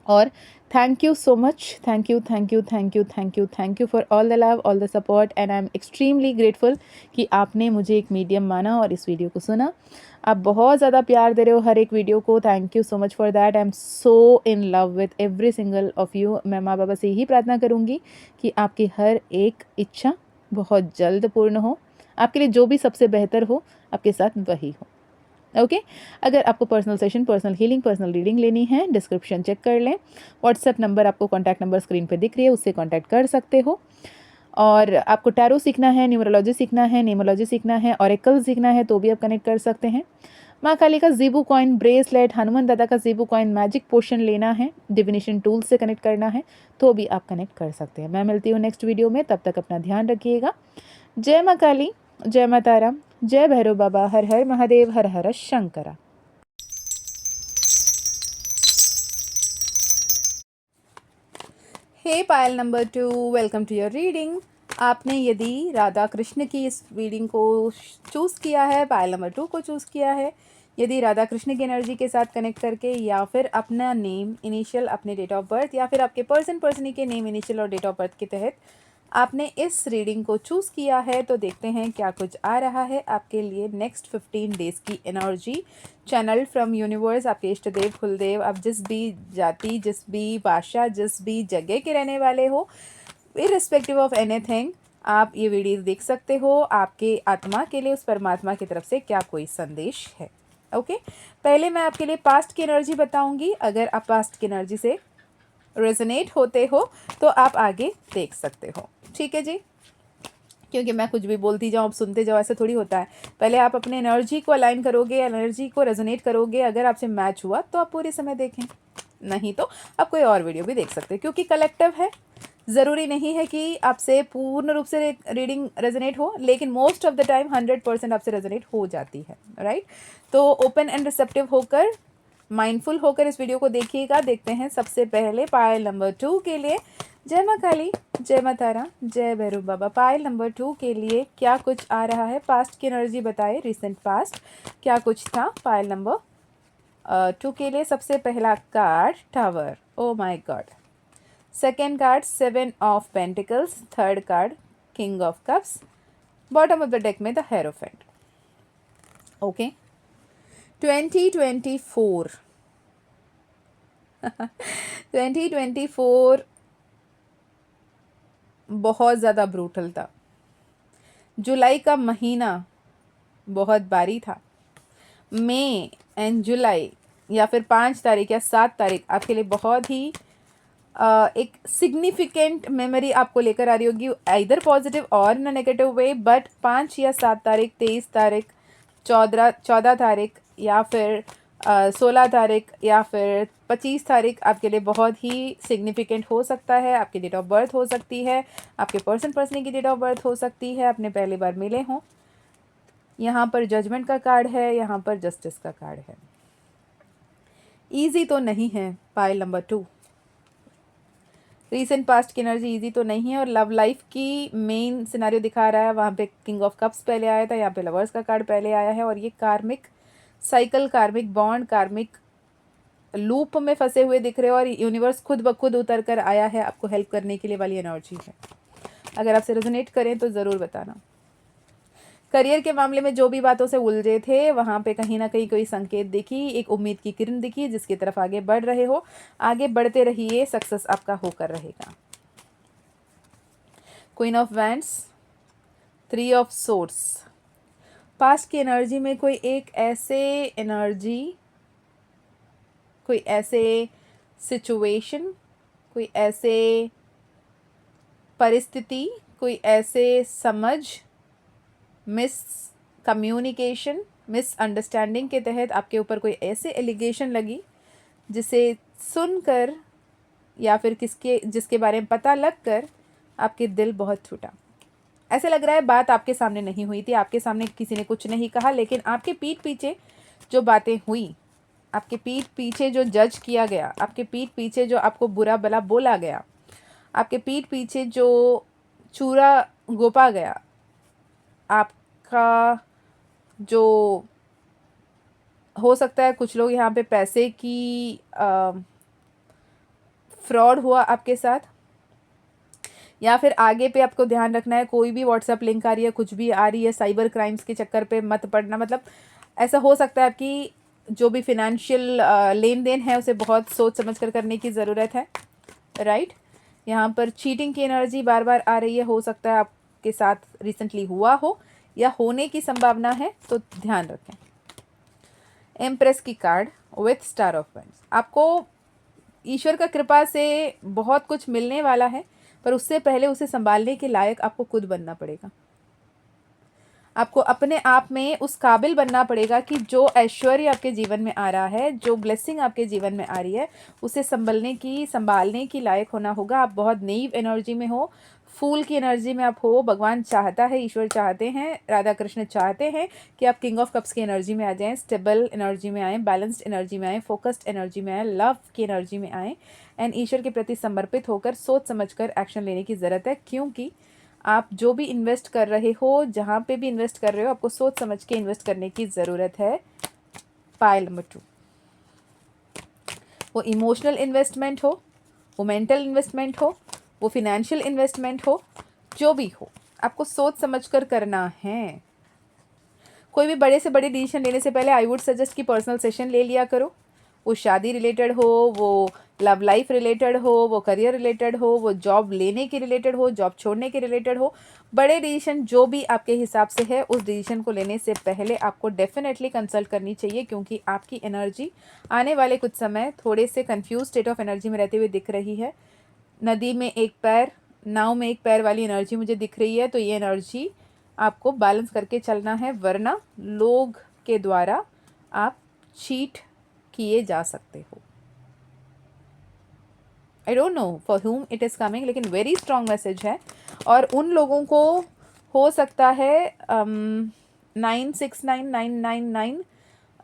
Speaker 1: और thank you so much, thank you thank you thank you thank you thank you for all the love, all the support and I am extremely grateful कि आपने मुझे एक मीडियम माना और इस वीडियो को सुना। आप बहुत ज़्यादा प्यार दे रहे हो हर एक वीडियो को, thank you so much for that. I am so in love with every single of you. मैं माँ बाबा से यही प्रार्थना करूँगी कि आपकी हर एक इच्छा बहुत जल्द पूर्ण हो, आपके लिए जो भी सबसे बेहतर हो आपके साथ वही हो। ओके अगर आपको personal session, personal healing, personal reading लेनी है, डिस्क्रिप्शन चेक कर लें। व्हाट्सएप नंबर आपको कॉन्टैक्ट नंबर स्क्रीन पे दिख रही है, उससे कॉन्टैक्ट कर सकते हो। और आपको टैरो सीखना है, न्यूमरोलॉजी सीखना है, नेमोलॉजी सीखना है, ऑरेकल सीखना है तो भी आप कनेक्ट कर सकते हैं। माँ काली का ज़ीबू कॉइन ब्रेसलेट, हनुमान दादा का ज़ीबू कॉइन मैजिक पोशन लेना है, डिविनेशन टूल से कनेक्ट करना है तो भी आप कनेक्ट कर सकते हैं। मैं मिलती हूँ नेक्स्ट वीडियो में, तब तक अपना ध्यान रखिएगा। जय माँ काली, जय माँ तारा, जय भैरव बाबा, हर हर महादेव, हर हर शंकरा। हे Payal number 2, welcome to your reading. आपने यदि राधा कृष्ण की इस रीडिंग को चूज़ किया है, पायल नंबर 2 को चूज़ किया है, यदि राधा कृष्ण की एनर्जी के साथ कनेक्ट करके या फिर अपना नेम इनिशियल, अपने डेट ऑफ बर्थ या फिर आपके पर्सनी के नेम इनिशियल और डेट ऑफ बर्थ के तहत आपने इस रीडिंग को चूज़ किया है, तो देखते हैं क्या कुछ आ रहा है आपके लिए नेक्स्ट 15 डेज़ की एनर्जी चैनल फ्रॉम यूनिवर्स। आपके इष्ट देव, कुलदेव, आप जिस भी जाति, जिस भी भाषा, जिस भी जगह के रहने वाले हो, इररिस्पेक्टिव ऑफ एनीथिंग, आप ये वीडियो देख सकते हो। आपके आत्मा के लिए उस परमात्मा की तरफ से क्या कोई संदेश है। ओके पहले मैं आपके लिए पास्ट की एनर्जी बताऊंगी। अगर आप पास्ट की एनर्जी से रेजोनेट होते हो तो आप आगे देख सकते हो, ठीक है जी। क्योंकि मैं कुछ भी बोलती जाऊँ, आप सुनते जाओ, ऐसा थोड़ी होता है। पहले आप अपने एनर्जी को अलाइन करोगे, एनर्जी को रेजोनेट करोगे। अगर आपसे मैच हुआ तो आप पूरे समय देखें, नहीं तो आप कोई और वीडियो भी देख सकते हैं, क्योंकि कलेक्टिव है। ज़रूरी नहीं है कि आपसे पूर्ण रूप से रीडिंग रेजोनेट हो, लेकिन मोस्ट ऑफ द टाइम 100% आपसे रेजोनेट हो जाती है, राइट। तो ओपन एंड रिसेप्टिव होकर, माइंडफुल होकर इस वीडियो को देखिएगा। देखते हैं सबसे पहले पायल नंबर 2 के लिए। जय माँ काली, जय माँ तारा, जय भैरव बाबा। पायल नंबर 2 के लिए क्या कुछ आ रहा है, पास्ट की एनर्जी बताए, रिसेंट पास्ट क्या कुछ था पायल नंबर 2 के लिए। सबसे पहला card tower, oh my God. Second card 7 of pentacles. Third card king of cups. Bottom of the deck में द हेरोफेंट। ओके 2024 2024 बहुत ज़्यादा ब्रूटल था। जुलाई का महीना बहुत भारी था। मई एंड जुलाई या फिर 5 तारीख या 7 तारीख आपके लिए बहुत ही एक सिग्निफिकेंट मेमोरी आपको लेकर आ रही होगी, आइदर पॉजिटिव और इन नेगेटिव वे। बट 5 या 7 तारीख, 23 तारीख, 14 तारीख या फिर 16 तारीख या फिर 25 तारीख आपके लिए बहुत ही सिग्निफिकेंट हो सकता है। आपकी डेट ऑफ बर्थ हो सकती है, आपके पर्सनी की डेट ऑफ बर्थ हो सकती है, आपने पहली बार मिले हों। यहाँ पर जजमेंट का कार्ड है, यहाँ पर जस्टिस का कार्ड है। ईजी तो नहीं है पाइल नंबर 2। रीसेंट पास्ट की एनर्जी ईजी तो नहीं है, और लव लाइफ की मेन सिनारियो दिखा रहा है। वहाँ पे किंग ऑफ कप्स पहले आया था, यहाँ पे लवर्स का कार्ड पहले आया है, और ये कार्मिक साइकिल, कार्मिक बॉन्ड, कार्मिक लूप में फंसे हुए दिख रहे हो, और यूनिवर्स खुद ब खुद उतर कर आया है आपको हेल्प करने के लिए वाली एनर्जी है। अगर आपसे रेजोनेट करें तो ज़रूर बताना। करियर के मामले में जो भी बातों से उलझे थे, वहाँ पे कहीं ना कहीं कोई संकेत दिखी, एक उम्मीद की किरण दिखी जिसकी तरफ आगे बढ़ रहे हो। आगे बढ़ते रहिए, सक्सेस आपका होकर रहेगा। Queen of wands, 3 of swords. Past की एनर्जी में कोई एक ऐसे एनर्जी, कोई ऐसे सिचुएशन, कोई ऐसे परिस्थिति, कोई ऐसे समझ, मिस कम्युनिकेशन, मिस अंडरस्टैंडिंग के तहत आपके ऊपर कोई ऐसे एलिगेशन लगी जिसे सुनकर या फिर जिसके बारे में पता लगकर आपके दिल बहुत टूटा। ऐसे लग रहा है बात आपके सामने नहीं हुई थी, आपके सामने किसी ने कुछ नहीं कहा, लेकिन आपके पीठ पीछे जो बातें हुई, आपके पीठ पीछे जो जज किया गया, आपके पीठ पीछे जो आपको बुरा भला बोला गया, आपके पीठ पीछे जो चूरा गोपा गया, आपका जो हो सकता है कुछ लोग यहाँ पे पैसे की फ्रॉड हुआ आपके साथ, या फिर आगे पे आपको ध्यान रखना है कोई भी व्हाट्सएप लिंक आ रही है, कुछ भी आ रही है, साइबर क्राइम्स के चक्कर पे मत पड़ना। मतलब ऐसा हो सकता है आपकी जो भी फिनेंशियल लेन देन है उसे बहुत सोच समझ कर करने की ज़रूरत है, राइट। यहाँ पर चीटिंग की एनर्जी बार बार आ रही है, हो सकता है आपके साथ रिसेंटली हुआ हो या होने की संभावना है, तो ध्यान रखें। एम्प्रेस की card with star of wands. आपको ईश्वर का कृपा से बहुत कुछ मिलने वाला है, पर उससे पहले उसे संभालने के लायक आपको खुद बनना पड़ेगा। आपको अपने आप में उस काबिल बनना पड़ेगा कि जो ऐश्वर्य आपके जीवन में आ रहा है, जो ब्लेसिंग आपके जीवन में आ रही है, उसे संभालने की लायक होना होगा। आप बहुत नेइव एनर्जी में हो, फूल की एनर्जी में आप हो। भगवान चाहता है, ईश्वर चाहते हैं, राधा कृष्ण चाहते हैं कि आप किंग ऑफ कप्स की एनर्जी में आ जाएं, स्टेबल एनर्जी में आएँ, बैलेंस्ड एनर्जी में आएँ, फोकस्ड एनर्जी में आएँ, लव की एनर्जी में आएँ, एंड ईश्वर के प्रति समर्पित होकर सोच समझकर एक्शन लेने की ज़रूरत है। क्योंकि आप जो भी इन्वेस्ट कर रहे हो, जहाँ पे भी इन्वेस्ट कर रहे हो, आपको सोच समझ के इन्वेस्ट करने की ज़रूरत है। पाइल नंबर 2, वो इमोशनल इन्वेस्टमेंट हो, वो मेंटल इन्वेस्टमेंट हो, वो फिनेंशियल इन्वेस्टमेंट हो, जो भी हो, आपको सोच समझ कर करना है। कोई भी बड़े से बड़े डिसीजन लेने से पहले आई वुड सजेस्ट कि पर्सनल सेशन ले लिया करो। वो शादी रिलेटेड हो, वो लव लाइफ रिलेटेड हो, वो करियर रिलेटेड हो, वो जॉब लेने के रिलेटेड हो, जॉब छोड़ने के रिलेटेड हो, बड़े डिसीजन जो भी आपके हिसाब से है, उस डिसीजन को लेने से पहले आपको डेफिनेटली कंसल्ट करनी चाहिए। क्योंकि आपकी एनर्जी आने वाले कुछ समय थोड़े से कंफ्यूज स्टेट ऑफ एनर्जी में रहते हुए दिख रही है। नदी में एक पैर, नाव में एक पैर वाली एनर्जी मुझे दिख रही है। तो ये एनर्जी आपको बैलेंस करके चलना है, वरना लोग के द्वारा आप चीट किए जा सकते हो। I don't know for whom it is coming, लेकिन वेरी स्ट्रॉन्ग मैसेज है। और उन लोगों को हो सकता है 969999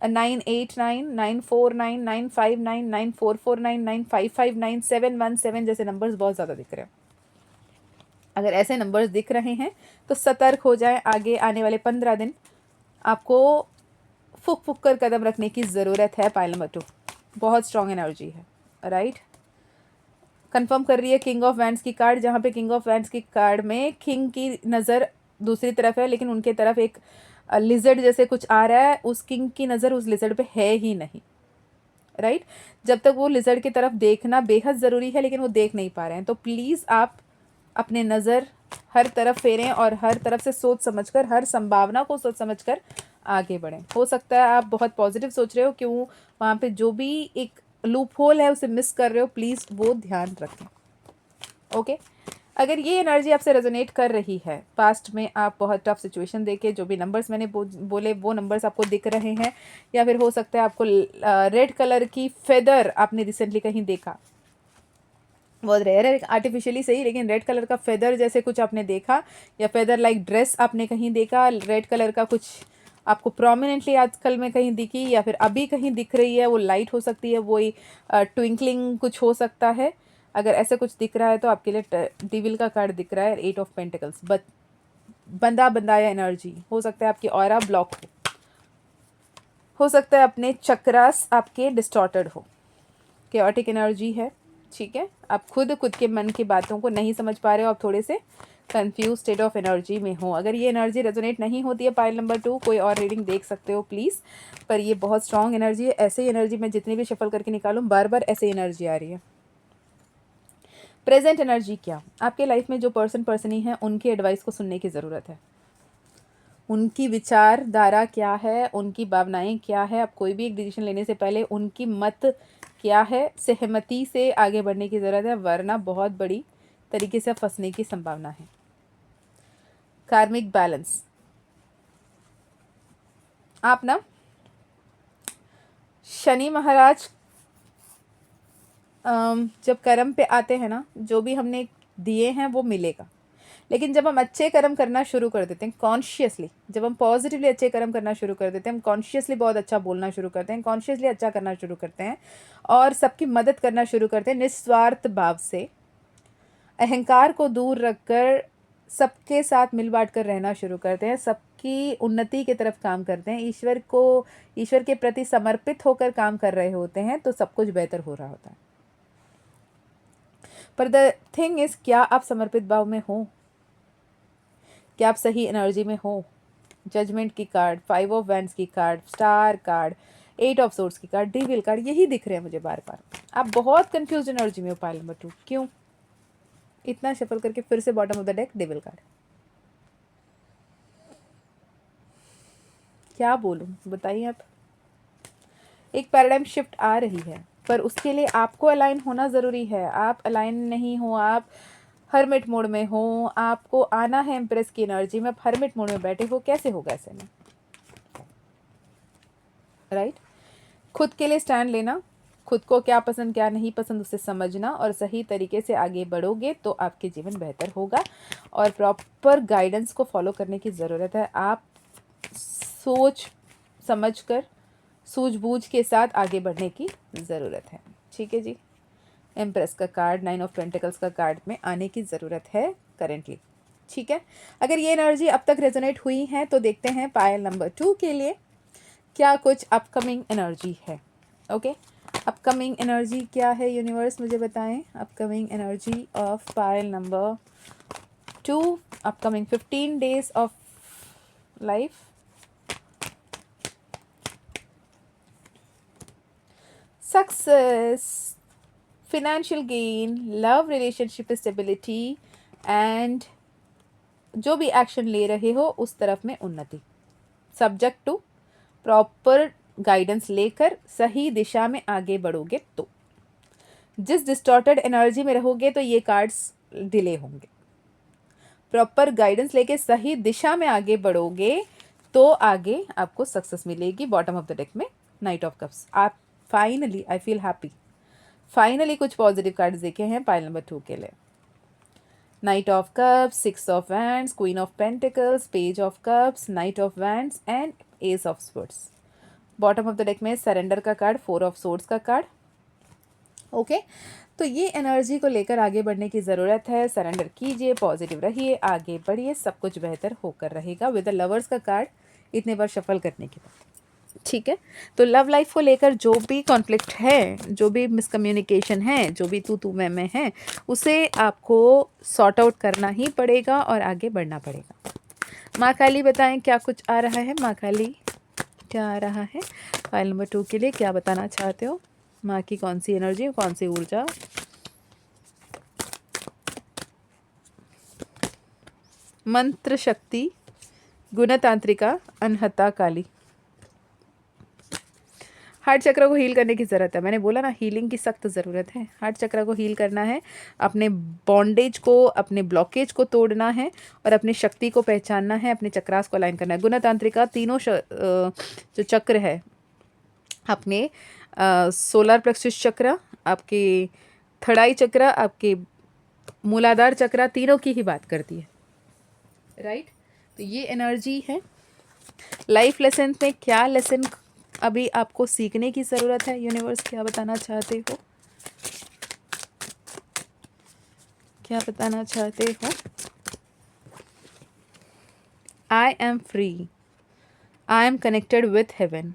Speaker 1: 989 949 959 9449 9559 717 जैसे नंबर्स बहुत ज़्यादा दिख रहे हैं। अगर ऐसे नंबर्स दिख रहे हैं तो सतर्क हो जाएं। आगे आने वाले 15 दिन आपको फुक फुक कर कदम रखने की ज़रूरत है। पाइल नंबर 2 बहुत स्ट्रॉन्ग एनर्जी है, राइट। कंफर्म कर रही है किंग ऑफ वैंड्स की कार्ड, जहाँ पे किंग ऑफ वैंड्स की कार्ड में किंग की नज़र दूसरी तरफ है, लेकिन उनके तरफ एक लिजर्ड जैसे कुछ आ रहा है। उस किंग की नज़र उस लिजर्ड पे है ही नहीं, राइट। जब तक वो लिजर्ड की तरफ देखना बेहद ज़रूरी है, लेकिन वो देख नहीं पा रहे हैं। तो प्लीज़ आप अपने नज़र हर तरफ फेरें और हर तरफ से सोच समझकर, हर संभावना को सोच समझकर आगे बढ़ें। हो सकता है आप बहुत पॉजिटिव सोच रहे हो, क्यों वहाँ पे जो भी एक लूप होल है उसे मिस कर रहे हो, प्लीज़ वो ध्यान रखें, ओके। अगर ये एनर्जी आपसे रेजोनेट कर रही है, पास्ट में आप बहुत टफ सिचुएशन देके जो भी नंबर्स मैंने बोले वो नंबर्स आपको दिख रहे हैं, या फिर हो सकता है आपको रेड कलर की फेदर आपने रिसेंटली कहीं देखा, बहुत रेयर है आर्टिफिशियली सही, लेकिन रेड कलर का फेदर जैसे कुछ आपने देखा, या फेदर लाइक ड्रेस आपने कहीं देखा, रेड कलर का कुछ आपको प्रोमिनेंटली आजकल में कहीं दिखी या फिर अभी कहीं दिख रही है, वो लाइट हो सकती है, वही ट्विंकलिंग कुछ हो सकता है। अगर ऐसे कुछ दिख रहा है तो आपके लिए डेविल का कार्ड दिख रहा है, 8 ऑफ पेंटिकल्स। बंदा बंदाया एनर्जी हो सकता है, आपकी ऑरा ब्लॉक हो सकता है अपने चक्रास आपके डिस्टॉर्टेड हो, केओटिक एनर्जी है। ठीक है, आप खुद के मन की बातों को नहीं समझ पा रहे हो, आप थोड़े से कंफ्यूज स्टेट ऑफ एनर्जी में हो। अगर ये एनर्जी रेजोनेट नहीं होती है पाइल नंबर 2, कोई और रीडिंग देख सकते हो प्लीज़, पर ये बहुत स्ट्रॉन्ग एनर्जी है। ऐसे ही एनर्जी मैं जितनी भी शफल करके निकालूं, बार बार ऐसे एनर्जी आ रही है। प्रेजेंट एनर्जी क्या, आपके लाइफ में जो पर्सनी है उनकी एडवाइस को सुनने की ज़रूरत है। उनकी विचारधारा क्या है, उनकी भावनाएं क्या है, आप कोई भी एक डिसीजन लेने से पहले उनकी मत क्या है, सहमति से आगे बढ़ने की ज़रूरत है, वरना बहुत बड़ी तरीके से फंसने की संभावना है। कार्मिक बैलेंस, आप ना शनि महाराज जब कर्म पे आते हैं ना, जो भी हमने दिए हैं वो मिलेगा। लेकिन जब हम अच्छे कर्म करना शुरू कर देते हैं कॉन्शियसली, जब हम पॉजिटिवली अच्छे कर्म करना शुरू कर देते हैं, हम कॉन्शियसली बहुत अच्छा बोलना शुरू करते हैं, कॉन्शियसली अच्छा करना शुरू करते हैं और सबकी मदद करना शुरू करते हैं निस्वार्थ भाव से, अहंकार को दूर रखकर सबके साथ मिल बांट कर रहना शुरू करते हैं, सबकी उन्नति की तरफ काम करते हैं, ईश्वर के प्रति समर्पित होकर काम कर रहे होते हैं, तो सब कुछ बेहतर हो रहा होता है। पर द थिंग इज, क्या आप समर्पित भाव में हो? क्या आप सही एनर्जी में हो? जजमेंट की कार्ड, 5 ऑफ वैंड्स की card, star card, 8 of swords की कार्ड, डेविल कार्ड, यही दिख रहे हैं मुझे बार बार। आप बहुत कंफ्यूज एनर्जी में हो पाइल नंबर 2। क्यों? इतना शफल करके फिर से bottom of the deck devil card. क्या बोलूं, बताइए आप। एक पैराडाइम शिफ्ट आ रही है, पर उसके लिए आपको अलाइन होना ज़रूरी है। आप अलाइन नहीं हो, आप हरमिट मोड में हो, आपको आना है एम्प्रेस की एनर्जी में, आप हरमिट मोड में बैठे हो, कैसे होगा ऐसे में? राइट? खुद के लिए स्टैंड लेना, खुद को क्या पसंद क्या नहीं पसंद उसे समझना और सही तरीके से आगे बढ़ोगे तो आपके जीवन बेहतर होगा। और प्रॉपर गाइडेंस को फॉलो करने की ज़रूरत है। आप सोच समझ कर सूझबूझ के साथ आगे बढ़ने की ज़रूरत है। ठीक है जी, एम्प्रेस का कार्ड, 9 ऑफ पेंटिकल्स का कार्ड में आने की ज़रूरत है करेंटली। ठीक है, अगर ये एनर्जी अब तक रेजोनेट हुई है तो देखते हैं पायल नंबर 2 के लिए क्या कुछ अपकमिंग एनर्जी है। ओके, अपकमिंग एनर्जी क्या है यूनिवर्स, मुझे बताएं। Upcoming energy of Payal number 2, upcoming 15 days of life. Success, financial gain, love relationship stability and जो भी एक्शन ले रहे हो उस तरफ में उन्नति, सब्जेक्ट टू प्रॉपर गाइडेंस लेकर सही दिशा में आगे बढ़ोगे तो। जिस डिस्टॉर्टेड एनर्जी में रहोगे तो ये कार्ड्स डिले होंगे। प्रॉपर गाइडेंस लेके सही दिशा में आगे बढ़ोगे तो आगे आपको सक्सेस मिलेगी। बॉटम ऑफ द डेक में नाइट ऑफ कप्स। आप finally, I feel happy, finally कुछ पॉजिटिव कार्ड्स देखे हैं पाइल नंबर 2 के लिए। Night of cups, 6 of wands, queen of pentacles, page of cups, night of wands and S of swords. Bottom of the deck में surrender का card, 4 of swords का card. Okay, तो ये energy को लेकर आगे बढ़ने की ज़रूरत है। सरेंडर कीजिए, पॉजिटिव रहिए, आगे बढ़िए, सब कुछ बेहतर होकर रहेगा। विद द लवर्स का कार्ड इतने बार शफल करने के बाद। ठीक है, तो लव लाइफ को लेकर जो भी कॉन्फ्लिक्ट है, जो भी मिसकम्युनिकेशन है, जो भी तू मैं है, उसे आपको सॉर्ट आउट करना ही पड़ेगा और आगे बढ़ना पड़ेगा। माँ काली बताएं क्या कुछ आ रहा है। माँ काली क्या आ रहा है फाइल नंबर 2 के लिए, क्या बताना चाहते हो? माँ की कौन सी एनर्जी, कौन सी ऊर्जा? मंत्र शक्ति, गुणतांत्रिका, अनहता काली। हार्ट चक्र को हील करने की ज़रूरत है। मैंने बोला ना, हीलिंग की सख्त ज़रूरत है। हार्ट चक्र को हील करना है, अपने बॉन्डेज को, अपने ब्लॉकेज को तोड़ना है और अपनी शक्ति को पहचानना है, अपने चक्रास को अलाइन करना है। गुणतांत्रिका तीनों जो चक्र है, अपने सोलर प्लेक्सस चक्र, आपके थर्ड चक्र, आपके मूलाधार चक्र, तीनों की ही बात करती है। राइट, तो ये एनर्जी है लाइफ लेसन में क्या लेसन अभी आपको सीखने की ज़रूरत है? यूनिवर्स क्या बताना चाहते हो? क्या बताना चाहते हो? I am free, I am connected with heaven.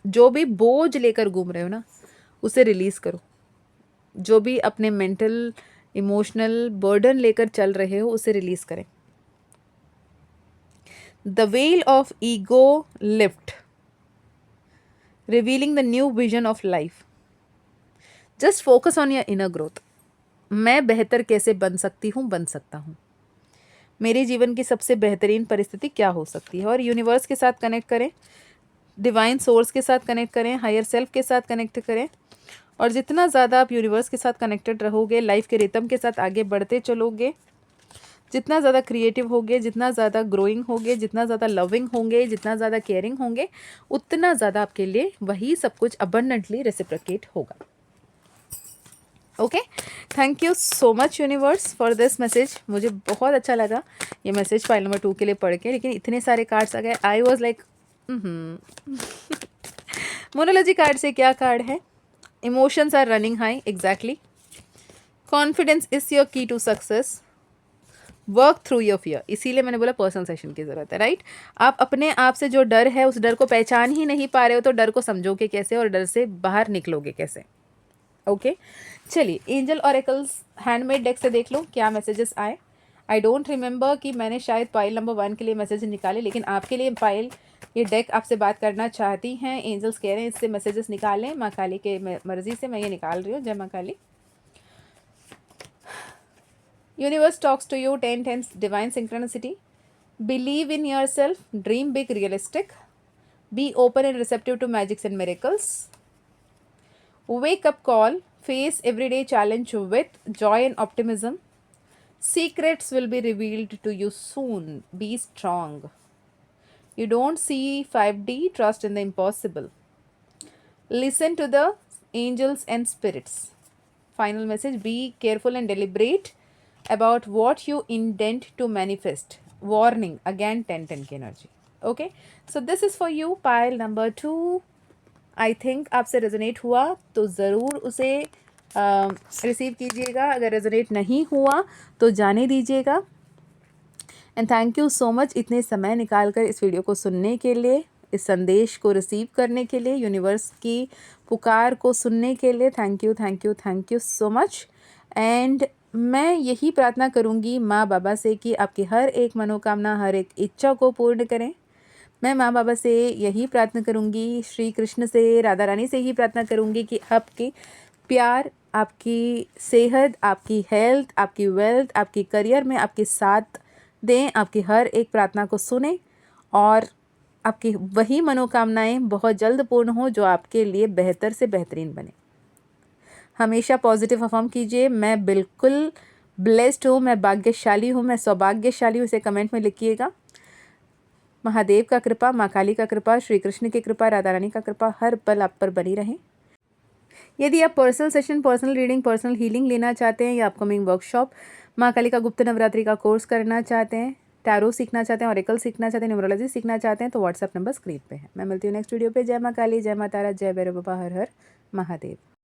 Speaker 1: जो भी बोझ लेकर घूम रहे हो ना, उसे रिलीज़ करो। जो भी अपने मेंटल इमोशनल बर्डन लेकर चल रहे हो, उसे रिलीज़ करें। The well of ego lift, revealing the new vision of life. Just focus on your inner growth. मैं बेहतर कैसे बन सकती हूँ, बन सकता हूँ। मेरे जीवन की सबसे बेहतरीन परिस्थिति क्या हो सकती है? और यूनिवर्स के साथ कनेक्ट करें, डिवाइन सोर्स के साथ कनेक्ट करें, हायर सेल्फ के साथ कनेक्ट करें। और जितना ज़्यादा आप यूनिवर्स के साथ कनेक्टेड रहोगे, लाइफ के रिदम के साथ आगे बढ़ते चलोगे, जितना ज़्यादा क्रिएटिव होगे, जितना ज़्यादा ग्रोइंग होगे, जितना ज़्यादा लविंग होंगे, जितना ज़्यादा केयरिंग होंगे, उतना ज़्यादा आपके लिए वही सब कुछ अबंडेंटली रेसिप्रोकेट होगा। Okay, thank you so much universe for this message. मुझे बहुत अच्छा लगा ये मैसेज फाइल नंबर 2 के लिए पढ़ के, लेकिन इतने सारे कार्ड्स आ गए, आई वॉज लाइक मोनोलॉजी कार्ड से क्या कार्ड है? Emotions are running high, exactly. Confidence is your key to success, work through your fear. इसीलिए मैंने बोला पर्सनल सेशन की ज़रूरत है, राइट? आप अपने आप से जो डर है, उस डर को पहचान ही नहीं पा रहे हो, तो डर को समझोगे कैसे और डर से बाहर निकलोगे कैसे? ओके, चलिए एंजल ऑरेकल्स हैंडमेड डेक से देख लो क्या मैसेजेस आए। आई डोंट रिमेंबर कि मैंने शायद पाइल नंबर 1 के लिए मैसेज निकाले, लेकिन आपके लिए पाइल ये डेक आपसे बात करना चाहती हैं। एंजल्स कह रहे हैं इससे मैसेजेस निकालें, माँ काली के मर्जी से मैं ये निकाल रही हूँ। जय माँ काली। Universe talks to you 10 times divine synchronicity. Believe in yourself, dream big, realistic. Be open and receptive to magics and miracles. Wake up call, face everyday challenge with joy and optimism. Secrets will be revealed to you soon. Be strong. You don't see 5D, trust in the impossible. Listen to the angels and spirits. Final message, be careful and deliberate about what you intend to manifest. Warning, again 10-10 की energy. Okay, so this is for you pile number 2. I think आपसे resonate हुआ तो ज़रूर उसे receive कीजिएगा, अगर resonate नहीं हुआ तो जाने दीजिएगा। And thank you so much इतने समय निकाल कर इस वीडियो को सुनने के लिए, इस संदेश को रिसीव करने के लिए, यूनिवर्स की पुकार को सुनने के लिए। Thank you thank you thank you so much. And मैं यही प्रार्थना करूँगी माँ बाबा से कि आपकी हर एक मनोकामना, हर एक इच्छा को पूर्ण करें। मैं माँ बाबा से यही प्रार्थना करूँगी, श्री कृष्ण से, राधा रानी से यही प्रार्थना करूँगी कि आपकी प्यार, आपकी सेहत, आपकी हेल्थ, आपकी वेल्थ, आपकी करियर में आपके साथ दें, आपकी हर एक प्रार्थना को सुने और आपकी वही मनोकामनाएं बहुत जल्द पूर्ण हो जो आपके लिए बेहतर से बेहतरीन बने। हमेशा पॉजिटिव अफर्म कीजिए, मैं बिल्कुल ब्लेस्ड हूँ, मैं भाग्यशाली हूँ, मैं सौभाग्यशाली हूँ, इसे कमेंट में लिखिएगा। महादेव का कृपा, माँ काली का कृपा, श्री कृष्ण की कृपा, राधा रानी का कृपा हर पल आप पर बनी रहे। यदि आप personal session, personal reading, personal healing लेना चाहते हैं या अपकमिंग वर्कशॉप, माँ काली का गुप्त नवरात्रि का कोर्स करना चाहते हैं, टैरो सीखना चाहते हैं, ऑरेकल सीखना चाहते हैं, न्यूमरोलॉजी सीखना चाहते हैं, तो व्हाट्सएप नंबर स्क्रीन पे है। मैं मिलती हूँ नेक्स्ट वीडियो पे। जय माँ काली, जय माँ तारा, जय भैरव बाबा, हर हर महादेव।